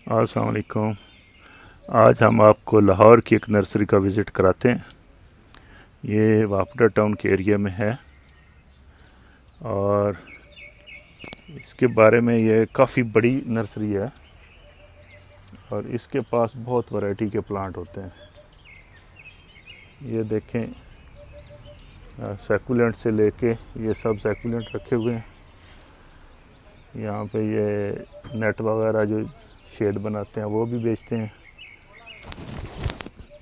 अस्सलाम वालेकुम। आज हम आपको लाहौर की एक नर्सरी का विज़िट कराते हैं। ये वापडा टाउन के एरिया में है और इसके बारे में ये काफ़ी बड़ी नर्सरी है और इसके पास बहुत वैरायटी के प्लांट होते हैं। ये देखें, सैकुलेंट से लेके ये सब सैकुलेंट रखे हुए हैं। यहाँ पे ये नेट वगैरह जो शेड बनाते हैं वो भी बेचते हैं।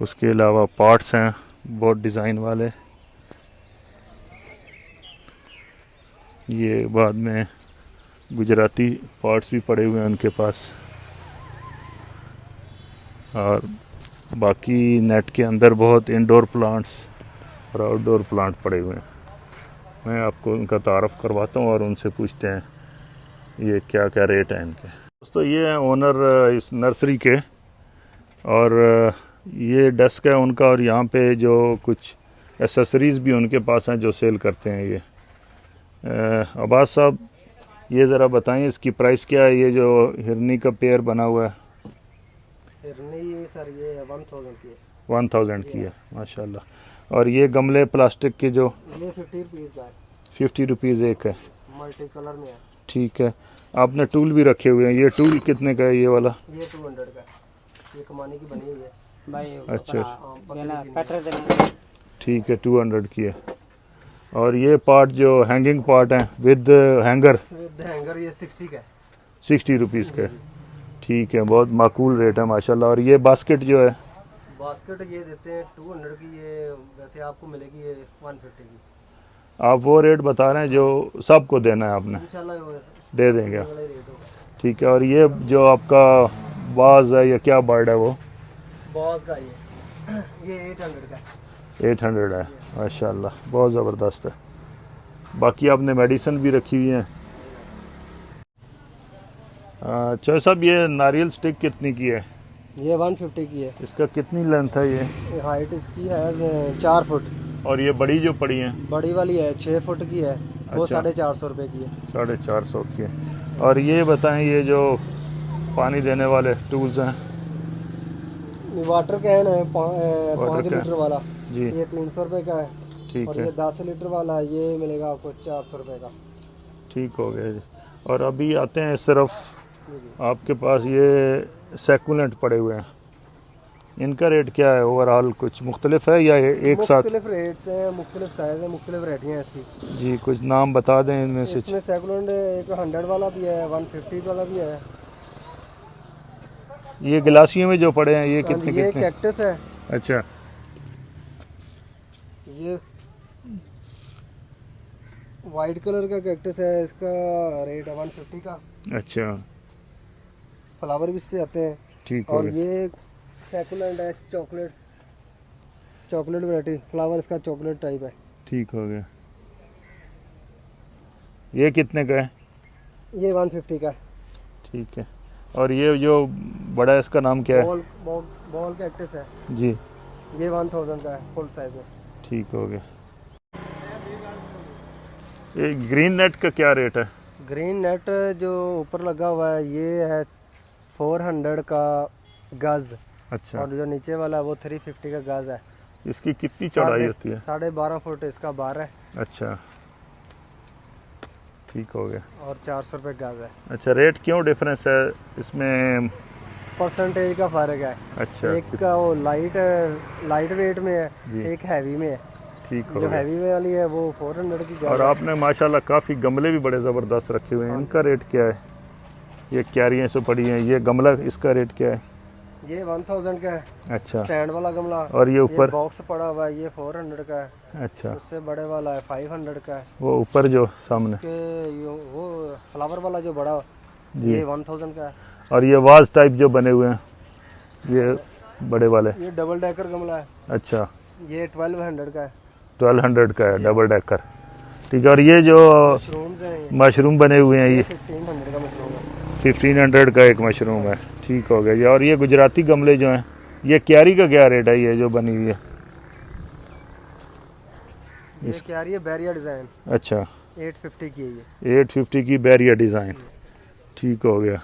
उसके अलावा पॉट्स हैं बहुत डिज़ाइन वाले। ये बाद में गुजराती पॉट्स भी पड़े हुए हैं उनके पास और बाकी नेट के अंदर बहुत इंडोर प्लांट्स और आउटडोर प्लांट पड़े हुए हैं। मैं आपको उनका तारफ़ करवाता हूँ और उनसे पूछते हैं ये क्या क्या रेट है इनके। दोस्तों, ये हैं ओनर इस नर्सरी के और ये डेस्क है उनका और यहाँ पे जो कुछ एसेसरीज़ भी उनके पास हैं जो सेल करते हैं। ये अब्बास साहब, ये ज़रा बताएं इसकी प्राइस क्या है? ये जो हिरनी का पेयर बना हुआ है हिरनी सर ये 1000 की है। 1000 की है, माशाल्लाह। और ये गमले प्लास्टिक के जो ये 50 रुपीज़ का है। 50 रुपीज़ एक है, मल्टी कलर में है। ठीक है। आपने टूल भी रखे हुए हैं, ये टूल कितने का है ये वाला? ये 200 का है। ये कमानी की बनी हुई है भाई। अच्छा, ठीक है, 200 की है। और ये पार्ट जो हैंगिंग पार्ट है विद हैंगर ये 60 का है। 60 रुपीज़ का है, ठीक है। बहुत माकूल रेट है माशाल्लाह। और ये बास्केट जो है, बास्केट ये देते हैं 200 की। ये वैसे आपको मिलेगी ये 150 की। आप वो रेट बता रहे हैं जो सबको देना है आपने? इंशाल्लाह दे देंगे, वाला ही रेट होगा। ठीक है। और ये जो आपका बाज है, ये क्या बर्ड है वो? बॉस का ये 800 का है। 800 है, माशाल्लाह, बहुत ज़बरदस्त है। बाकी आपने मेडिसिन भी रखी हुई है। चौधरी साहब, ये नारियल स्टिक कितनी की है? ये 150 की है। इसका कितनी लेंथ है? ये हाइट इसकी है 4 फुट। और ये बड़ी जो पड़ी है? बड़ी वाली है 6 फुट की है। वो अच्छा, 450 रुपये की है। 450 की है। और ये बताएं, ये जो पानी देने वाले टूल्स हैं? वाटर कैन है वाटर 5 कैन लीटर वाला, जी, ये 300 रुपये का है। ठीक और है, ये 10 लीटर वाला ये मिलेगा आपको 400 रुपये का। ठीक हो गया जी। और अभी आते हैं सिर्फ जी। आपके पास ये सैकुलेंट पड़े हुए हैं, इनका रेट क्या है ओवरऑल? कुछ मुख्तलिफ है या एक साथ? मुख्तलिफ रेट्स हैं, मुख्तलिफ साइज़ है, मुख्तलिफ वैरायटियाँ हैं इसकी। जी, कुछ नाम बता दें इनमें से। इसमें सेकुलेंट एक 100 वाला भी है, 150 वाला भी है। ये गिलासियों में जो पड़े हैं ये हाँ जी, कितने ये कितने? कैक्टस है। अच्छा, ये वाइट कलर का कैक्टस है, इसका रेट है 150 का। अच्छा, फ्लावर भी इस पे आते हैं। ठीक हो और गया, ये सेकुलेंट है, चॉकलेट वैरायटी। फ्लावर इसका चॉकलेट टाइप है। ठीक हो गया। ये कितने का है? ये 150 का है। ठीक है। और ये जो बड़ा है इसका नाम क्या है? बॉल कैक्टस है। जी, ये 1000 का है फुल साइज में। ठीक हो गया। ये ग्रीन नेट का क्या रेट है? ग्रीन नेट जो ऊपर लगा हुआ है ये है 400 का गज। अच्छा, और जो नीचे वाला है वो 350 का गज है। इसकी कितनी चौड़ाई होती है? 12.5 फुट इसका बार है। अच्छा, ठीक हो गया। और 400 रुपये गज है। अच्छा, रेट क्यों डिफरेंस है इसमें? परसेंटेज का फ़र्क है। अच्छा, एक का वो लाइट वेट में है, जी, एक हैवी में है। ठीक हो जो गया। हैवी में वाली है वो 400 की और गज है। आपने माशाल्लाह काफ़ी गमले भी बड़े ज़बरदस्त रखे हुए हैं, हाँ इनका रेट क्या है? ये क्यारियाँ से पड़ी हैं, ये गमला इसका रेट क्या है? ये 1000 का है। अच्छा, स्टैंड वाला गमला। और ये ऊपर? बॉक्स पड़ा हुआ है, ये 400 का है। अच्छा, उससे बड़े वाला है 500 का है। वो ऊपर जो सामने? वो फ्लावर वाला जो बड़ा, जी, ये 1000 का है। और ये वाज टाइप जो बने हुए हैं ये बड़े वाले? ये डबल डेकर गमला है। अच्छा, ये 1200 का है। 1200 का है डबल डेकर, ठीक है। और ये जो मशरूम्स हैं मशरूम बने हुए हैं ये ये 1500 का मशरूम है। 1500 का एक मशरूम है, ठीक हो गया ये। और ये गुजराती गमले जो हैं, ये क्यारी का क्या रेट है ये जो बनी हुई है? ये क्या रही है बैरिया डिज़ाइन। अच्छा, 850 की है ये। 850 की बैरियर डिज़ाइन, ठीक हो गया।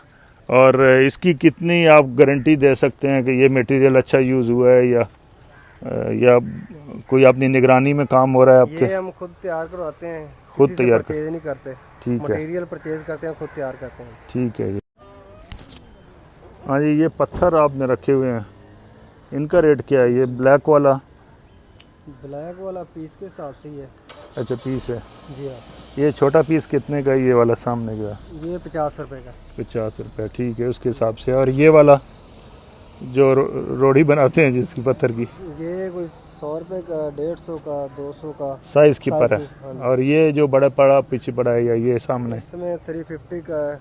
और इसकी कितनी आप गारंटी दे सकते हैं कि ये मटेरियल अच्छा यूज़ हुआ है या कोई अपनी निगरानी में काम हो रहा है आपके? ये हम खुद तैयार करवाते हैं, खुद किसी से तैयार परचेज नहीं करते। ठीक है, मटेरियल परचेज करते हैं, खुद तैयार करते हैं। ठीक है जी। हाँ जी, ये पत्थर आपने रखे हुए हैं, इनका रेट क्या है? ये ब्लैक वाला? ब्लैक वाला पीस के हिसाब से ही है। अच्छा, पीस है। जी हाँ। ये छोटा पीस कितने का है? ये वाला सामने का? ये 50 रुपए का। 50 रुपये, ठीक है, उसके हिसाब से। और ये वाला जो रोड़ी बनाते हैं जिसकी पत्थर की? ये कोई 100 रुपए का, 150 का, 200 का साइज़ की पर है। हाँ जी। और ये जो बड़ा पड़ा पीछे पड़ा है या ये सामने? इसमें 350 का है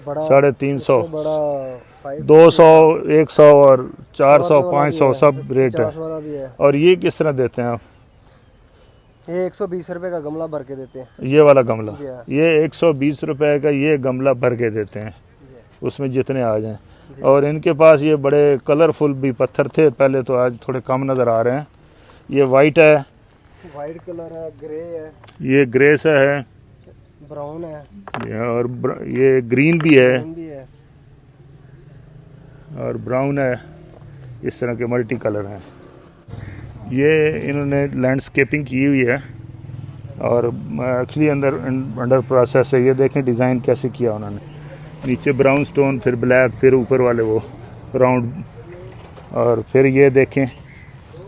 बड़ा, 350, उससे बड़ा 550 200, 100 और 400, 100 वाला भी 500 है, सब रेट है। 50 वाला भी है। और ये किस तरह देते हैं आप? ये 120 रुपए का गमला भर के देते हैं। ये वाला गमला? जी हाँ। ये 120 रुपए का ये गमला भर के देते हैं, जी उसमें जितने आ जाएं। जी। और इनके पास ये बड़े कलरफुल भी पत्थर थे पहले, तो आज थोड़े कम नज़र आ रहे हैं। ये वाइट है, वाइट कलर है, ग्रे है, ये ग्रे सा है, ब्राउन है, और ये ग्रीन भी है ग्रीन भी है। और ब्राउन है। इस तरह के मल्टी कलर हैं। ये इन्होंने लैंडस्केपिंग की हुई है और एक्चुअली अंडर प्रोसेस है। ये देखें डिज़ाइन कैसे किया उन्होंने, नीचे ब्राउन स्टोन, फिर ब्लैक, फिर ऊपर वाले वो राउंड, और फिर ये देखें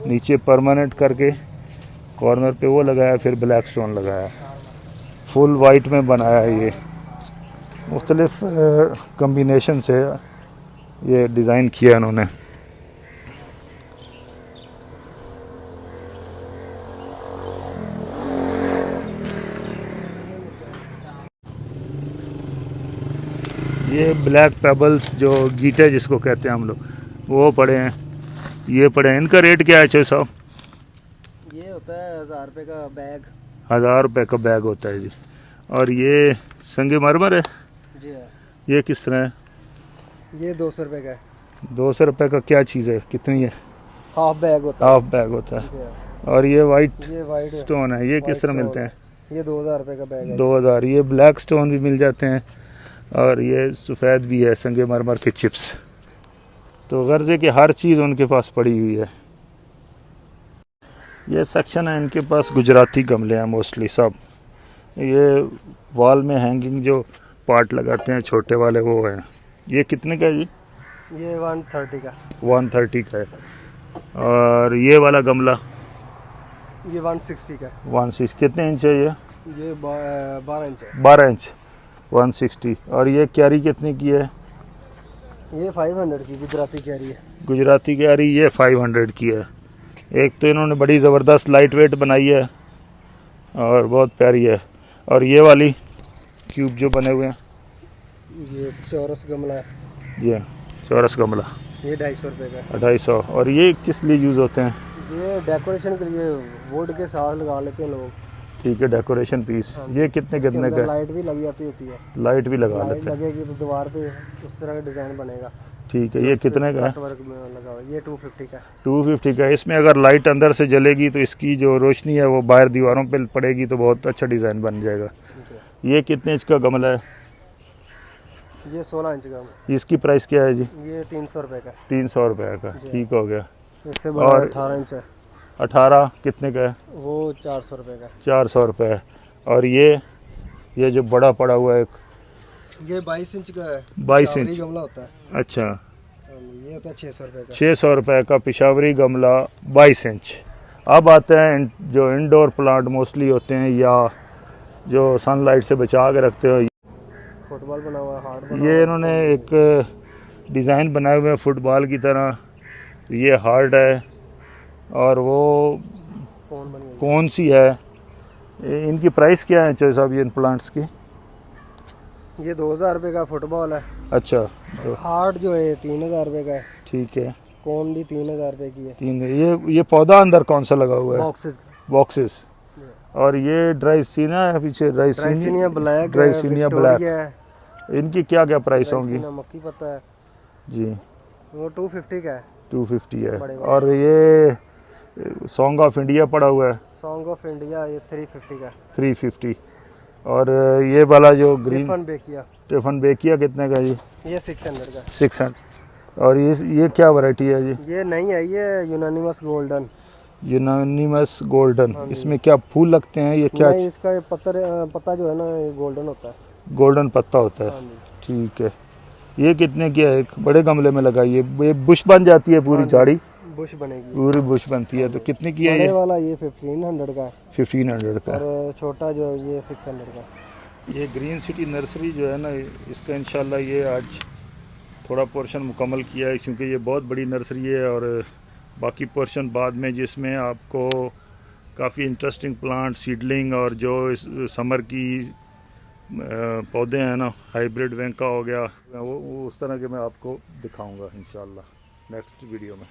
नीचे परमानेंट करके कॉर्नर पे वो लगाया, फिर ब्लैक स्टोन लगाया, फुल वाइट में बनाया है। ये मुख्तलिफ कम्बिनेशन से ये डिज़ाइन किया इन्होंने। ये ब्लैक पेबल्स जो गीटे जिसको कहते हैं हम लोग, वो पड़े हैं, ये पड़े हैं। इनका रेट क्या है चौधरी साहब? ये होता है 1000 रुपए का बैग। 1000 रुपये का बैग होता है जी। और ये संगमरमर है? जी हाँ। ये किस तरह है? ये 200 रुपए का है। 200 रुपये का क्या चीज़ है, कितनी है? हाफ बैग होता है। हाफ बैग होता है। जी हाँ। और ये वाइट ये वाइट स्टोन है, ये किस तरह मिलते हैं? ये 2000 रुपए का बैग है। 2000। ये ब्लैक स्टोन भी मिल जाते हैं और ये सफ़ेद भी है, संगमरमर के चिप्स। तो गर्ज है कि हर चीज़ उनके पास पड़ी हुई है। ये सेक्शन है इनके पास, गुजराती गमले हैं मोस्टली सब। ये वॉल में हैंगिंग जो पार्ट लगाते हैं छोटे वाले, वो हैं। ये कितने का है जी? ये 130 का। 130 का है। और ये वाला गमला? ये 160 का। 160। कितने इंच है ये? ये 12 इंच है। 12 इंच, 160। और ये क्यारी कितने की है? ये 500 की गुजराती कैरी है। गुजराती क्यारी ये 500 की है। एक तो इन्होंने बड़ी ज़बरदस्त लाइट वेट बनाई है और बहुत प्यारी है। और ये वाली क्यूब जो बने हुए हैं, ये चौरस गमला है। ये चौरस गमला, ये 250 रुपए का है। 250। और ये किस लिए यूज़ होते हैं? ये डेकोरेशन के लिए वुड के साथ लगा लेते हैं लोग। ठीक है, डेकोरेशन पीस। ये कितने इसके कितने अंदर का? लाइट भी लग जाती होती है। लाइट भी लगा लाइट लेते हैं। लगेगी तो दीवार पे उस तरह का डिजाइन बनेगा। ठीक है, ये कितने का है? कट वर्क में लगा हुआ है। ये 250 का है। 250 का। इसमें अगर लाइट अंदर से जलेगी तो इसकी जो रोशनी है वो बाहर दीवारों पे पड़ेगी तो बहुत अच्छा डिज़ाइन बन जाएगा। जी। ये कितने इंच का गमला है? ये 16 इंच का है। इसकी प्राइस क्या है जी? ये 300 रुपए का है। 300 रुपये का। जी। ठीक हो गया। इससे बड़ा और 18 इंच है। 18 कितने का है? वो 400 रुपए का है। 400 रुपये है। और ये जो बड़ा पड़ा हुआ है एक, ये 22 इंच का है। 22 शावरी इंच। गमला होता है। अच्छा, ये होता है 600 रुपए का। 600 रुपये का पिशावरी गमला 22 इंच। अब आते हैं जो इंडोर प्लांट मोस्टली होते हैं या जो सनलाइट से बचा के रखते हो। फुटबॉल बना हुआ है, हार्ड बना ये हुआ इन्होंने एक डिज़ाइन बनाए हुए हैं फुटबॉल की तरह। ये हार्ड है और वो है। कौन बनी हुई कौन सी है? इनकी प्राइस क्या है चौधरी साहब ये इन प्लांट्स की? है? ये 2000 रुपए का फुटबॉल है। अच्छा, तो हार्ड जो है 3000 रुपए का है। ठीक है। कौन भी 3000 रुपए की है। 3। ये पौधा अंदर कौन सा लगा हुआ है? बॉक्सेस। बॉक्सेस। और ये ड्राइसिनिया है पीछे, ड्राइसिनिया ब्लैक है, ड्राइसिनिया ब्लैक। विक्टोरिया है। इनकी क्या क्या प्राइस होंगी ड्राइसिनिया मक्की पत्ता है। जी? वो 250 का है। 250 है। बड़े बड़े। और ये सॉन्ग ऑफ इंडिया पड़ा हुआ है सॉन्ग ऑफ इंडिया ये 350 का है। 350। और ये वाला जो ये ग्रीन फन बेकिया टिफन बेकिया कितने का जी? ये 600 का। 600। और ये क्या वैरायटी है जी? ये नहीं है, ये यूनानिमस गोल्डन। Unanimous golden. हाँ जी। इसमें क्या फूल लगते हैं, ये क्या? नहीं, इसका ये पत्ता जो है ना, ये गोल्डन होता है। गोल्डन पत्ता होता है। हाँ जी। ठीक है। ये कितने की है? एक बड़े गमले में लगाइए, ये बुश बन जाती है पूरी हाँ जी, झाड़ी? बुश बनेगी। पूरी बुश बनती है। हाँ तो जी। कितने की है बड़े ये? वाला ये 1500 का है 1500 का। और छोटा जो है ये 600 का। ये ग्रीन सिटी नर्सरी जो है ना, इसका इंशाल्लाह ये आज थोड़ा पोर्शन मुकम्मल किया है, क्योंकि ये बहुत बड़ी नर्सरी है। और बाकी पोर्शन बाद में, जिसमें आपको काफ़ी इंटरेस्टिंग प्लांट, सीडलिंग और जो इस समर की पौधे हैं ना, हाइब्रिड वेंका हो गया, वो उस तरह के मैं आपको दिखाऊंगा इंशाल्लाह नेक्स्ट वीडियो में।